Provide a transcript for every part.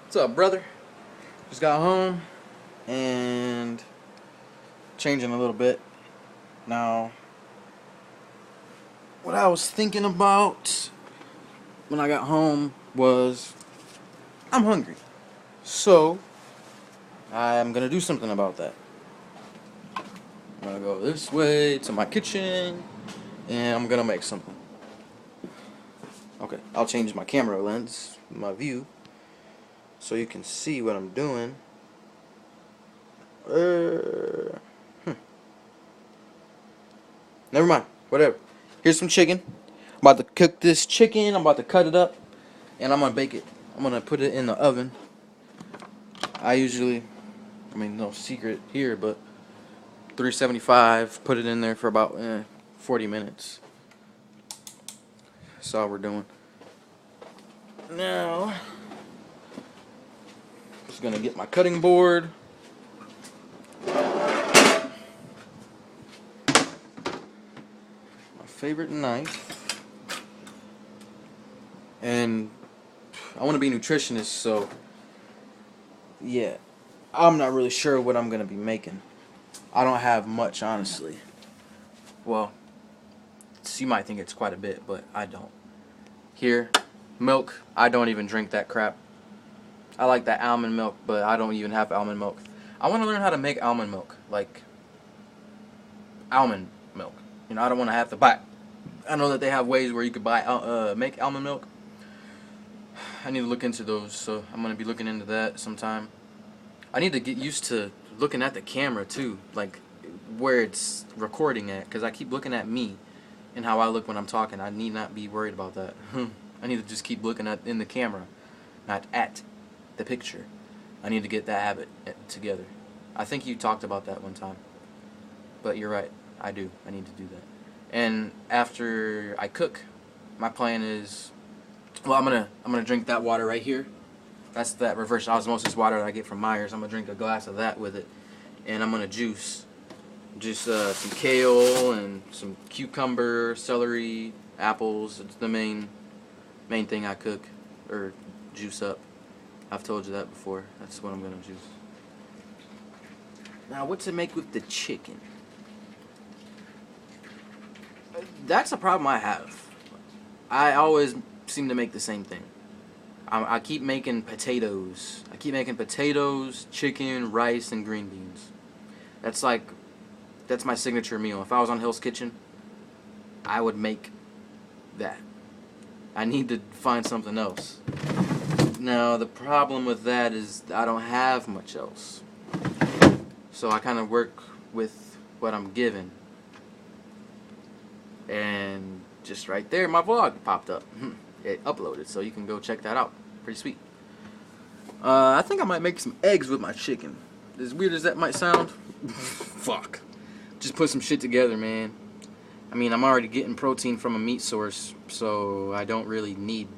What's up, brother? Just got home and changing a little bit. Now, what I was thinking about when I got home was I'm hungry. So, I'm gonna do something about that. I'm gonna go this way to my kitchen and I'm gonna make something. Okay, I'll change my camera lens, my view, so you can see what I'm doing. Never mind. Whatever. Here's some chicken. I'm about to cook this chicken. I'm about to cut it up, and I'm gonna bake it. I'm gonna put it in the oven. No secret here, but 375. Put it in there for about 40 minutes. That's all we're doing. Now, just gonna get my cutting board. Favorite knife, and I want to be a nutritionist, so yeah, I'm not really sure what I'm gonna be making. I don't have much, honestly. Well, you might think it's quite a bit, but I don't. Here, milk, I don't even drink that crap. I like that almond milk, but I don't even have almond milk. I want to learn how to make almond milk, like almond milk. I don't want to have to buy. I know that they have ways where you could buy make almond milk. I need to look into those, so I'm gonna be looking into that sometime. I need to get used to looking at the camera too, like where it's recording at, because I keep looking at me and how I look when I'm talking. I need not be worried about that. I need to just keep looking in the camera, not at the picture. I need to get that habit together. I think you talked about that one time, but you're right. I do. I need to do that. And after I cook, my plan is, well, I'm gonna drink that water right here. That's that reverse osmosis water that I get from Myers. I'm gonna drink a glass of that with it, and I'm gonna juice some kale and some cucumber, celery, apples. It's the main thing I cook or juice up. I've told you that before. That's what I'm gonna juice. Now, what to make with the chicken? That's a problem I have. I always seem to make the same thing. I keep making potatoes. I keep making potatoes, chicken, rice, and green beans. That's my signature meal. If I was on Hell's Kitchen, I would make that. I need to find something else. Now, the problem with that is I don't have much else. So I kind of work with what I'm given. And just right there, my vlog popped up. It uploaded, so you can go check that out. Pretty sweet. I think I might make some eggs with my chicken. As weird as that might sound, fuck. Just put some shit together, man. I mean, I'm already getting protein from a meat source, so I don't really need.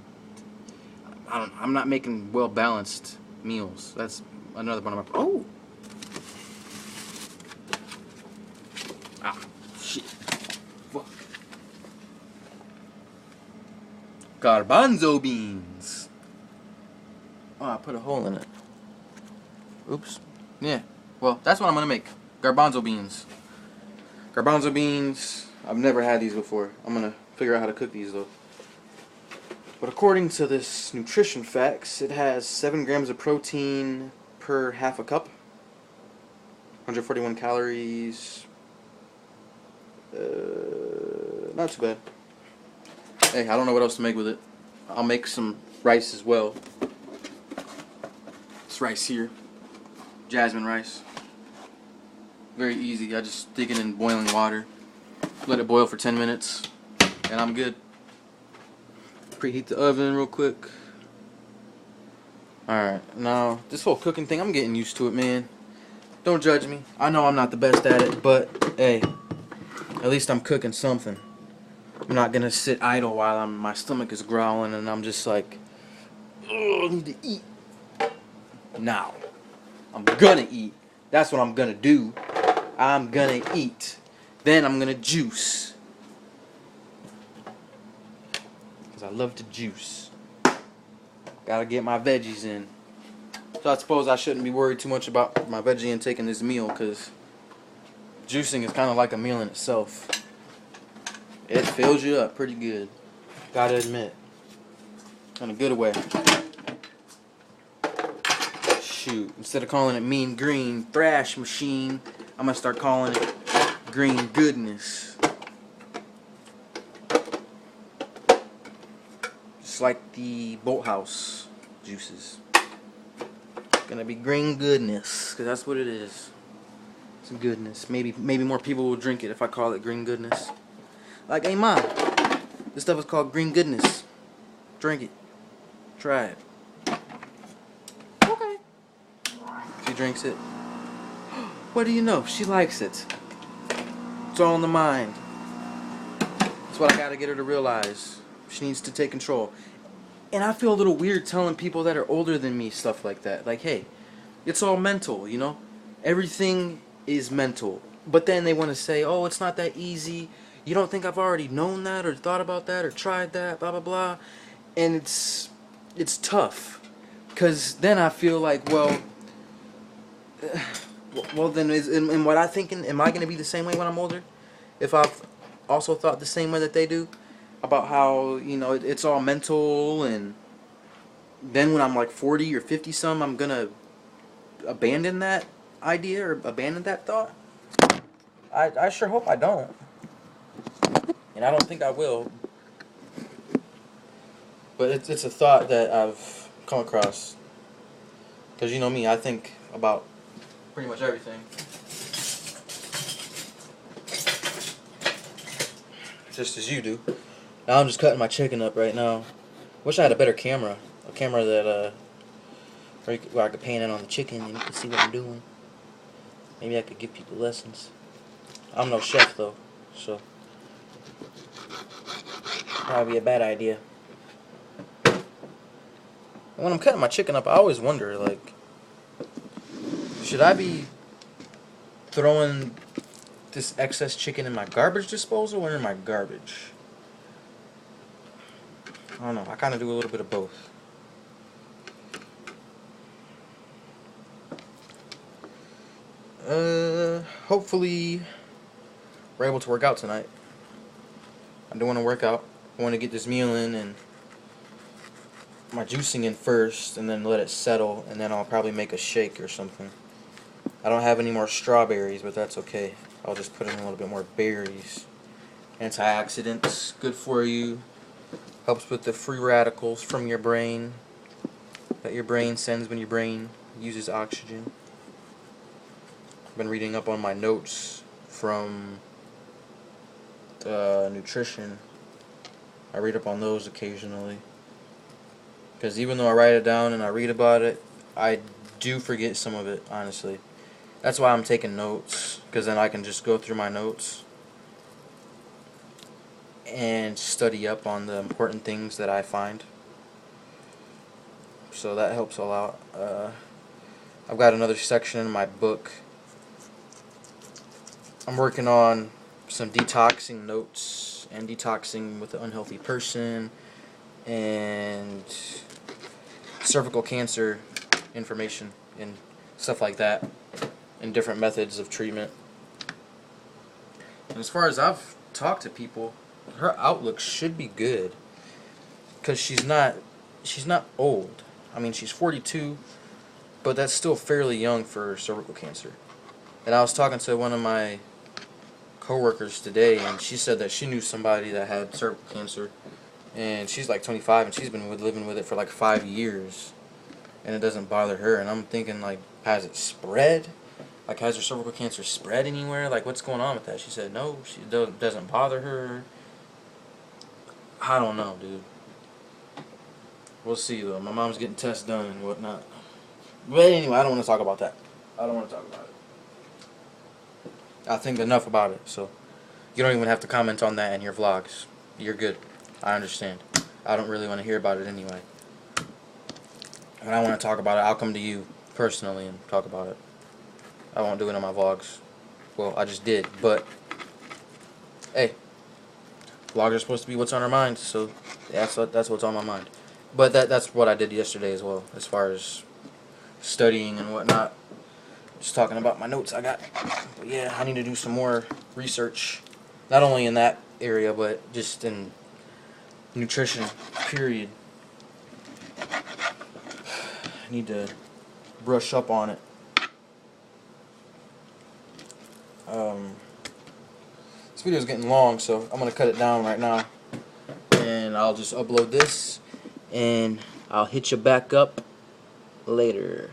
I'm not making well balanced meals. That's another one of my. Oh. Ah, shit. Fuck. Garbanzo beans. Oh, I put a hole in it. Oops. Yeah. Well, that's what I'm gonna make. Garbanzo beans. Garbanzo beans. I've never had these before. I'm gonna figure out how to cook these though. But according to this nutrition facts, it has 7 grams of protein per half a cup. 141 calories. Not too bad. Hey, I don't know what else to make with it. I'll make some rice as well. This rice here, jasmine rice. Very easy. I just stick it in boiling water, let it boil for 10 minutes, and I'm good. Preheat the oven real quick. Alright, now, this whole cooking thing, I'm getting used to it, man. Don't judge me. I know I'm not the best at it, but, hey, at least I'm cooking something. I'm not gonna sit idle while my stomach is growling and I'm just like, I need to eat. Now, I'm gonna eat. That's what I'm gonna do. I'm gonna eat. Then I'm gonna juice. Because I love to juice. Gotta get my veggies in. So I suppose I shouldn't be worried too much about my veggie intake in this meal, because juicing is kind of like a meal in itself. It fills you up pretty good. Gotta admit. In a good way. Shoot. Instead of calling it Mean Green Thrash Machine, I'm gonna start calling it Green Goodness. Just like the Bolthouse juices. Gonna be Green Goodness, because that's what it is. It's goodness. Maybe more people will drink it if I call it Green Goodness. Like, hey mom, this stuff is called Green Goodness. Drink it. Try it. Okay. She drinks it. What do you know? She likes it. It's all in the mind. That's what I gotta get her to realize. She needs to take control. And I feel a little weird telling people that are older than me stuff like that. Like, hey, it's all mental, you know? Everything is mental. But then they want to say, oh, it's not that easy. You don't think I've already known that or thought about that or tried that, blah, blah, blah. And it's tough. Because then I feel like, well then, in what I think, am I going to be the same way when I'm older? If I've also thought the same way that they do? About how, you know, it's all mental, and then when I'm like 40 or 50 some, I'm going to abandon that idea or abandon that thought? I sure hope I don't. And I don't think I will. But it's a thought that I've come across. Because you know me, I think about pretty much everything. Just as you do. Now I'm just cutting my chicken up right now. Wish I had a better camera. A camera that, where I could pan in on the chicken and you can see what I'm doing. Maybe I could give people lessons. I'm no chef though, so probably a bad idea. When I'm cutting my chicken up, I always wonder, like, should I be throwing this excess chicken in my garbage disposal or in my garbage? I don't know. I kind of do a little bit of both. Hopefully we're able to work out tonight. I do want to work out. I want to get this meal in and my juicing in first, and then let it settle, and then I'll probably make a shake or something. I don't have any more strawberries, but that's okay. I'll just put in a little bit more berries. Antioxidants, good for you. Helps with the free radicals from your brain that your brain sends when your brain uses oxygen. I've been reading up on my notes from nutrition. I read up on those occasionally. Because even though I write it down and I read about it, I do forget some of it, honestly. That's why I'm taking notes, because then I can just go through my notes and study up on the important things that I find. So that helps a lot. I've got another section in my book. I'm working on some detoxing notes and detoxing with an unhealthy person and cervical cancer information and stuff like that, and different methods of treatment. And as far as I've talked to people, her outlook should be good, because she's not old. I mean, she's 42, but that's still fairly young for cervical cancer. And I was talking to one of my coworkers today, and she said that she knew somebody that had cervical cancer, and she's like 25, and she's been living with it for like 5 years, and it doesn't bother her. And I'm thinking, like, has it spread? Like, has her cervical cancer spread anywhere? Like, what's going on with that? She said no, she doesn't bother her. I don't know, dude. We'll see, though. My mom's getting tests done and whatnot. But anyway, I don't want to talk about that. I don't want to talk about it. I think enough about it, so you don't even have to comment on that in your vlogs. You're good. I understand. I don't really want to hear about it anyway. When I want to talk about it, I'll come to you personally and talk about it. I won't do it on my vlogs. Well, I just did, but hey, vlogs are supposed to be what's on our minds, so that's what's on my mind. But that's what I did yesterday as well, as far as studying and whatnot. Just talking about my notes I got. But yeah, I need to do some more research. Not only in that area, but just in nutrition, period. I need to brush up on it. This video is getting long, so I'm going to cut it down right now. And I'll just upload this, and I'll hit you back up later.